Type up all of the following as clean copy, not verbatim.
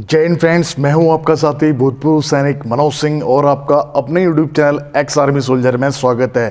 जय हिंद फ्रेंड्स, मैं हूं आपका साथी भूतपूर्व सैनिक मनोज सिंह और आपका अपने YouTube channel ex army soldier में स्वागत है।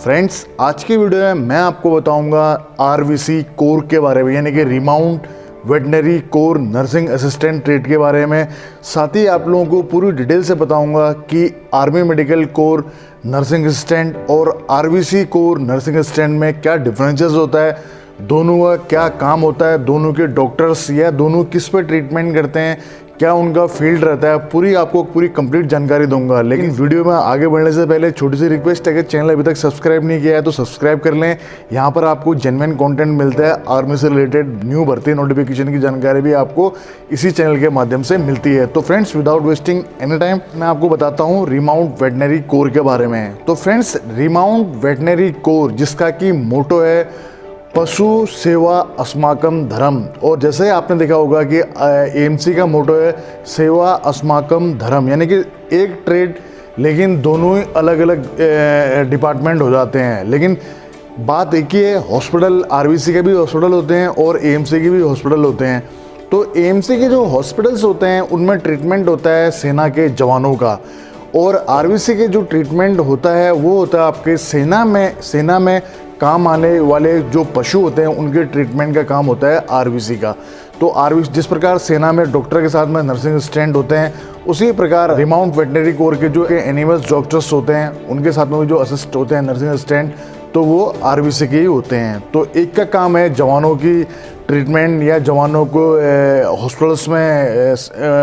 फ्रेंड्स, आज की वीडियो में मैं आपको बताऊंगा आरवीसी कोर के बारे में, यानी कि remount veterinary core nursing assistant trade के बारे में। साथ ही आप लोगों को पूरी डिटेल से बताऊंगा कि army medical corps nursing assistant और आरवीसी कोर नर्सिंग असिस्टेंट में क्या डिफरेंसेस होता है, दोनों का क्या काम होता है, दोनों के डॉक्टर्स या दोनों किस पे ट्रीटमेंट करते हैं, क्या उनका फील्ड रहता है, आपको पूरी कंप्लीट जानकारी दूंगा। लेकिन वीडियो में आगे बढ़ने से पहले छोटी सी रिक्वेस्ट है कि चैनल अभी तक सब्सक्राइब नहीं किया है तो सब्सक्राइब कर लें। यहाँ पर आपको जेन्युइन कंटेंट मिलता है, आर्मी से रिलेटेड न्यू भर्ती नोटिफिकेशन की जानकारी भी आपको इसी चैनल के माध्यम से मिलती है। तो friends, without wasting any time मैं आपको बताता हूँ रिमाउंट वेटनरी कोर के बारे में। तो फ्रेंड्स, रिमाउंट वेटनरी कोर जिसका कि मोटो है पशु सेवा अस्माकम धर्म, और जैसे आपने देखा होगा कि एएमसी का मोटो है सेवा अस्माकम धर्म, यानी कि एक ट्रेड लेकिन दोनों ही अलग अलग डिपार्टमेंट हो जाते हैं। लेकिन बात एक ही है, हॉस्पिटल आरवीसी के भी हॉस्पिटल होते हैं और एएमसी के भी हॉस्पिटल होते हैं। तो एएमसी के जो हॉस्पिटल्स होते हैं उनमें ट्रीटमेंट होता है सेना के जवानों का, और आरवीसी के जो ट्रीटमेंट होता है वो होता है आपके सेना में काम आने वाले जो पशु होते हैं उनके ट्रीटमेंट का काम होता है आरवीसी का। तो आरवीसी जिस प्रकार सेना में डॉक्टर के साथ में नर्सिंग असिस्टेंट होते हैं, उसी प्रकार रिमाउंट वेटनरी कोर के जो एनिमल्स डॉक्टर्स होते हैं उनके साथ में जो असिस्ट होते हैं नर्सिंग असिस्टेंट, तो वो आरवीसी के ही होते हैं। तो एक का काम है जवानों की ट्रीटमेंट या जवानों को हॉस्पिटल्स में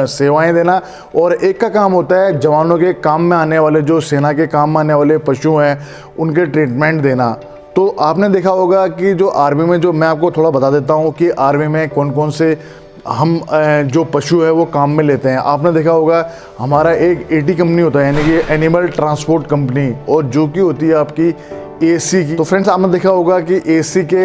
सेवाएं देना, और एक का काम होता है जवानों के काम में आने वाले, जो सेना के काम में आने वाले पशु हैं उनके ट्रीटमेंट देना। तो आपने देखा होगा कि जो आर्मी में, जो मैं आपको थोड़ा बता देता हूँ कि आर्मी में कौन कौन से हम जो पशु है वो काम में लेते हैं। आपने देखा होगा हमारा एक एटी कंपनी होता है, यानी कि एनिमल ट्रांसपोर्ट कंपनी, और जो कि होती है आपकी एसी की। तो फ्रेंड्स, आपने देखा होगा कि एसी के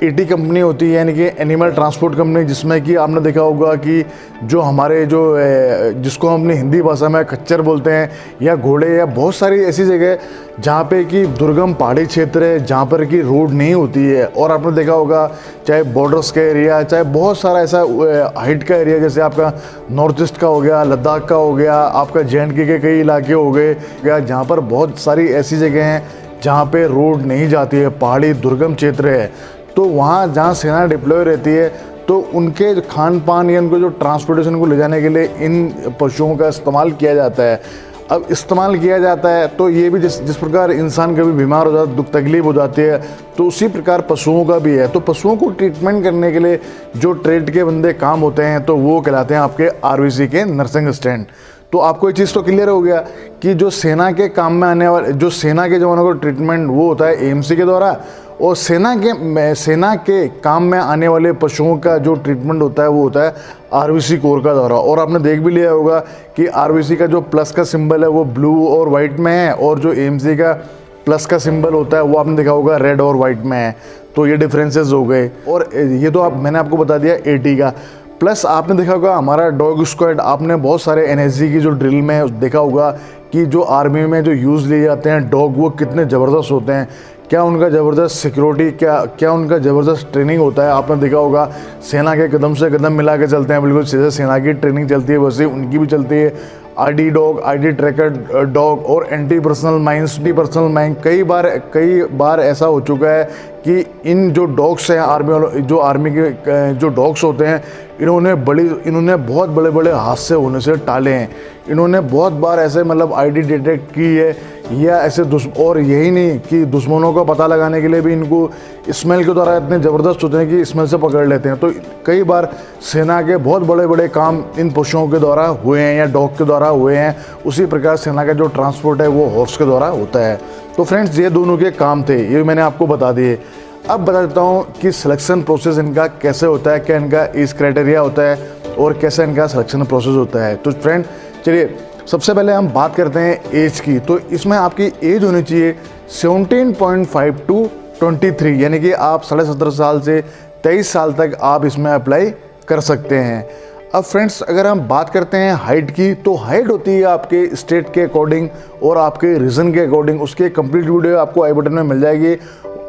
एटी कंपनी होती है, यानी कि एनिमल ट्रांसपोर्ट कंपनी, जिसमें कि आपने देखा होगा कि जो हमारे जिसको हम अपनी हिंदी भाषा में खच्चर बोलते हैं, या घोड़े, या बहुत सारी ऐसी जगह जहाँ पे कि दुर्गम पहाड़ी क्षेत्र है जहाँ पर कि रोड नहीं होती है। और आपने देखा होगा चाहे बॉर्डर्स का एरिया, चाहे बहुत सारा ऐसा हाइट का एरिया, जैसे आपका नॉर्थ ईस्ट का हो गया, लद्दाख का हो गया, आपका JNK के कई इलाके हो गए, जहाँ पर बहुत सारी ऐसी जगह हैं जहाँ पे रोड नहीं जाती है, पहाड़ी दुर्गम क्षेत्र है। तो वहाँ जहाँ सेना डिप्लॉय रहती है, तो उनके खान पान या उनको जो ट्रांसपोर्टेशन को ले जाने के लिए इन पशुओं का इस्तेमाल किया जाता है। अब इस्तेमाल किया जाता है तो ये भी जिस प्रकार इंसान कभी बीमार हो जाता है, दुख तकलीफ हो जाती है, तो उसी प्रकार पशुओं का भी है। तो पशुओं को ट्रीटमेंट करने के लिए जो ट्रेड के बंदे काम होते हैं, तो वो कहलाते हैं आपके आरवीसी के नर्सिंग असिस्टेंट। तो आपको ये चीज़ तो क्लियर हो गया कि जो सेना के काम में आने वाले, जो सेना के जवानों को ट्रीटमेंट वो होता है एएमसी के द्वारा, और सेना के काम में आने वाले पशुओं का जो ट्रीटमेंट होता है वो होता है आरवीसी कोर का द्वारा। और आपने देख भी लिया होगा कि आरवीसी का जो प्लस का सिंबल है वो ब्लू और वाइट में है, और जो एएमसी का प्लस का सिंबल होता है वो आपने देखा होगा रेड और वाइट में है। तो ये डिफरेंसेस हो गए। और ये तो मैंने आपको बता दिया एटी का। प्लस आपने देखा होगा हमारा डॉग स्क्वाड, आपने बहुत सारे एनएसजी की जो ड्रिल में देखा होगा कि जो आर्मी में जो यूज़ लिए जाते हैं डॉग, वो कितने ज़बरदस्त होते हैं, क्या उनका ज़बरदस्त सिक्योरिटी, क्या उनका ज़बरदस्त ट्रेनिंग होता है। आपने देखा होगा सेना के कदम से कदम मिला के चलते हैं, बिल्कुल जैसे सेना की ट्रेनिंग चलती है वैसे उनकी भी चलती है। ID dog, ID tracker dog और एंटी पर्सनल माइन। कई बार ऐसा हो चुका है कि इन जो डॉग्स हैं आर्मी के जो डॉग्स होते हैं, इन्होंने बहुत बड़े बड़े हादसे होने से टाले हैं। इन्होंने बहुत बार ऐसे मतलब आईडी डिटेक्ट की है, या ऐसे और यही नहीं कि दुश्मनों का पता लगाने के लिए भी इनको स्मेल के द्वारा इतने ज़बरदस्त होते हैं कि स्मेल से पकड़ लेते हैं। तो कई बार सेना के बहुत बड़े बड़े काम इन पशुओं के द्वारा हुए हैं या डॉग के द्वारा हुए हैं। उसी प्रकार सेना का जो ट्रांसपोर्ट है वो हॉर्स के द्वारा होता है। तो फ्रेंड्स, ये दोनों के काम थे, ये मैंने आपको बता दिए। अब बता देता हूँ कि सिलेक्शन प्रोसेस इनका कैसे होता है, क्या इनका एज क्राइटेरिया होता है और कैसे इनका सिलेक्शन प्रोसेस होता है। तो फ्रेंड, चलिए सबसे पहले हम बात करते हैं एज की। तो इसमें आपकी एज होनी चाहिए 17.5 टू 23, यानी कि आप 17.5 साल से 23 साल तक आप इसमें अप्लाई कर सकते हैं। अब फ्रेंड्स, अगर हम बात करते हैं हाइट की, तो हाइट होती है आपके स्टेट के अकॉर्डिंग और आपके रीजन के अकॉर्डिंग। उसके कंप्लीट वीडियो आपको आई बटन में मिल जाएगी।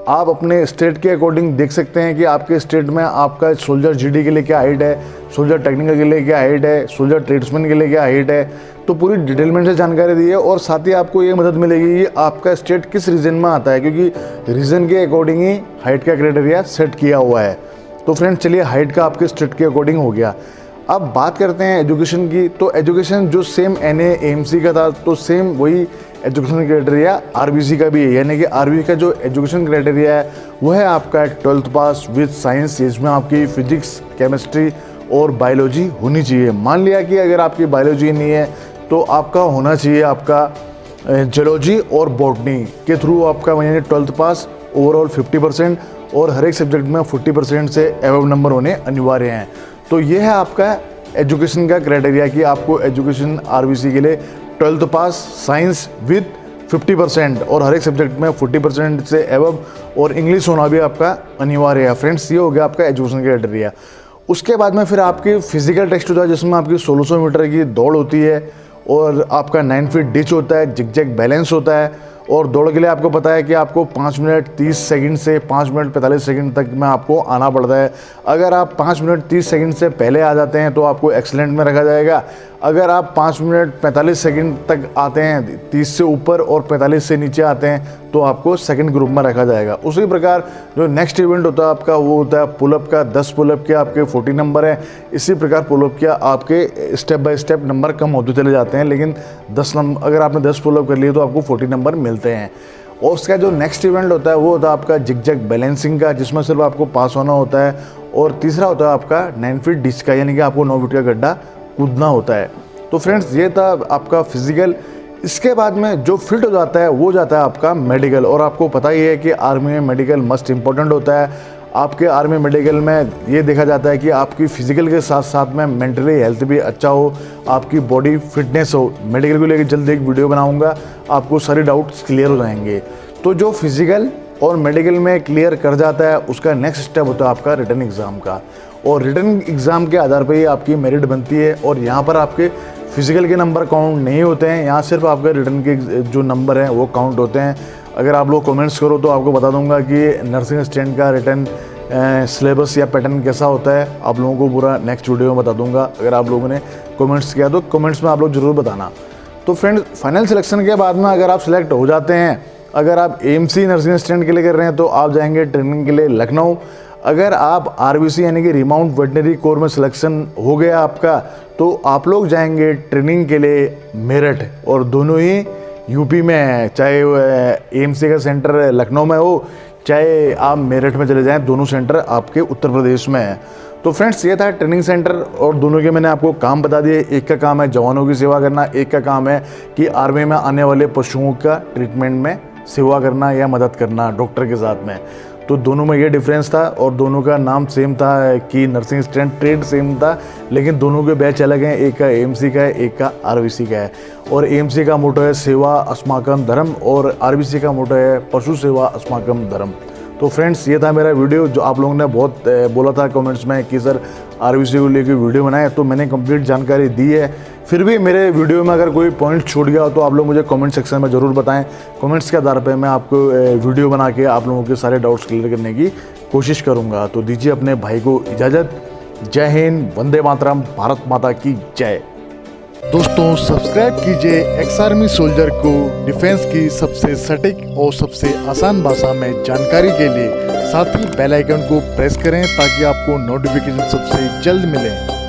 आप अपने स्टेट के अकॉर्डिंग देख सकते हैं कि आपके स्टेट में आपका सोल्जर जीडी के लिए क्या हाइट है, सोल्जर टेक्निकल के लिए क्या हाइट है, सोल्जर ट्रेड्समैन के लिए क्या हाइट है। तो पूरी डिटेलमेंट से जानकारी दी है और साथ ही आपको ये मदद मिलेगी कि आपका स्टेट किस रीजन में आता है, क्योंकि रीजन के अकॉर्डिंग ही हाइट का क्राइटेरिया सेट किया हुआ है। तो फ्रेंड्स चलिए, हाइट का आपके स्टेट के अकॉर्डिंग हो गया। अब बात करते हैं एजुकेशन की। तो एजुकेशन जो सेम NA AMC का था, तो सेम वही एजुकेशन क्राइटेरिया RBC का भी है, यानी कि RBC का जो एजुकेशन क्राइटेरिया है वो है आपका 12th पास विद साइंस, जिसमें आपकी फिजिक्स, केमिस्ट्री और बायोलॉजी होनी चाहिए। मान लिया कि अगर आपकी बायोलॉजी नहीं है तो आपका होना चाहिए आपका जियोलॉजी और बॉटनी के थ्रू आपका यानी 12th पास, ओवरऑल 50% और हर एक सब्जेक्ट में 40% से एबव नंबर होने अनिवार्य हैं। तो ये है आपका एजुकेशन का क्राइटेरिया कि आपको एजुकेशन RBC के लिए 12th पास, साइंस विद 50% और हर एक सब्जेक्ट में 40% से एबव और इंग्लिश होना भी आपका अनिवार्य है। फ्रेंड्स, ये हो गया आपका एजुकेशन क्राइटेरिया। उसके बाद में फिर आपकी फिजिकल टेस्ट होता है, जिसमें आपकी 1600 मीटर की दौड़ होती है और आपका 9 फीट डिच होता है, जिग-जैग बैलेंस होता है। और दौड़ के लिए आपको पता है कि आपको 5 मिनट 30 सेकंड से 5 मिनट 45 सेकंड तक में आपको आना पड़ता है। अगर आप 5 मिनट 30 सेकंड से पहले आ जाते हैं तो आपको एक्सीलेंट में रखा जाएगा। अगर आप 5 मिनट 45 सेकंड तक आते हैं, 30 से ऊपर और 45 से नीचे आते हैं, तो आपको सेकंड ग्रुप में रखा जाएगा। उसी प्रकार जो नेक्स्ट इवेंट होता है आपका, वो होता है पुलअप का। 10 पुलअप के आपके 40 नंबर हैं। इसी प्रकार पुलअप के आपके स्टेप बाय स्टेप नंबर कम होते चले जाते हैं, लेकिन 10 नंबर अगर आपने 10 पुलअप कर लिए तो आपको 40 नंबर मिलते हैं। और उसका जो नेक्स्ट इवेंट होता है वो होता है आपका जिग-जैग बैलेंसिंग का, जिसमें सिर्फ आपको पास होना होता है। और तीसरा होता है आपका 9 फीट डिच का, यानी कि आपको 9 फीट का गड्ढा कूदना होता है। तो फ्रेंड्स, ये था आपका फिजिकल। इसके बाद में जो फिट हो जाता है वो जाता है आपका मेडिकल। और आपको पता ही है कि आर्मी में मेडिकल मस्ट इम्पॉर्टेंट होता है। आपके आर्मी मेडिकल में ये देखा जाता है कि आपकी फिजिकल के साथ साथ में मेंटली हेल्थ भी अच्छा हो, आपकी बॉडी फिटनेस हो। मेडिकल को लेकर जल्द एक वीडियो बनाऊंगा, आपको सारे डाउट्स क्लियर हो जाएंगे। तो जो फिजिकल और मेडिकल में क्लियर कर जाता है, उसका नेक्स्ट स्टेप होता है आपका रिटन एग्ज़ाम का। और रिटन एग्ज़ाम के आधार पर ही आपकी मेरिट बनती है। और यहाँ पर आपके फिजिकल के नंबर काउंट नहीं होते हैं, यहाँ सिर्फ आपके रिटन के जो नंबर हैं वो काउंट होते हैं। अगर आप लोग कमेंट्स करो तो आपको बता दूंगा कि नर्सिंग असिस्टेंट का रिटन सिलेबस या पैटर्न कैसा होता है, आप लोगों को पूरा नेक्स्ट वीडियो में बता दूंगा। अगर आप लोगों ने कमेंट्स किया तो कमेंट्स में आप लोग ज़रूर बताना। तो फ्रेंड्स, फाइनल सिलेक्शन के बाद में अगर आप सिलेक्ट हो जाते हैं, अगर आप AMC नर्सिंग असिस्टेंट के लिए कर रहे हैं तो आप जाएंगे ट्रेनिंग के लिए लखनऊ। अगर आप RBC यानी कि रिमाउंट वेटनरी कोर में सिलेक्शन हो गया आपका, तो आप लोग जाएंगे ट्रेनिंग के लिए मेरठ। और दोनों ही यूपी में है, चाहे AMC का सेंटर लखनऊ में हो, चाहे आप मेरठ में चले जाएं, दोनों सेंटर आपके उत्तर प्रदेश में है। तो फ्रेंड्स, ये था ट्रेनिंग सेंटर और दोनों के मैंने आपको काम बता दिए। एक का काम है जवानों की सेवा करना, एक का काम है कि आर्मी में आने वाले पशुओं का ट्रीटमेंट में सेवा करना या मदद करना डॉक्टर के साथ में। तो दोनों में ये डिफरेंस था और दोनों का नाम सेम था कि नर्सिंग असिस्टेंट, ट्रेड सेम था, लेकिन दोनों के बैच अलग हैं। एक का AMC का है, एक का RBC का है। और AMC का मोटो है सेवा अस्माकम धर्म और RBC का मोटो है पशु सेवा अस्माकम धर्म। तो फ्रेंड्स, ये था मेरा वीडियो। जो आप लोगों ने बहुत बोला था कमेंट्स में कि सर RBC को लेकर वीडियो बनाए, तो मैंने कंप्लीट जानकारी दी है। फिर भी मेरे वीडियो में अगर कोई पॉइंट छूट गया हो तो आप लोग मुझे कमेंट सेक्शन में ज़रूर बताएं। कमेंट्स के आधार पर मैं आपको वीडियो बना के आप लोगों के सारे डाउट्स क्लियर करने की कोशिश करूँगा। तो दीजिए अपने भाई को इजाज़त। जय हिंद, वंदे मातरम, भारत माता की जय। दोस्तों, सब्सक्राइब कीजिए एक्स आर्मी सोल्जर को डिफेंस की सबसे सटीक और सबसे आसान भाषा में जानकारी के लिए। साथ ही बेल आइकन को प्रेस करें ताकि आपको नोटिफिकेशन सबसे जल्द मिले।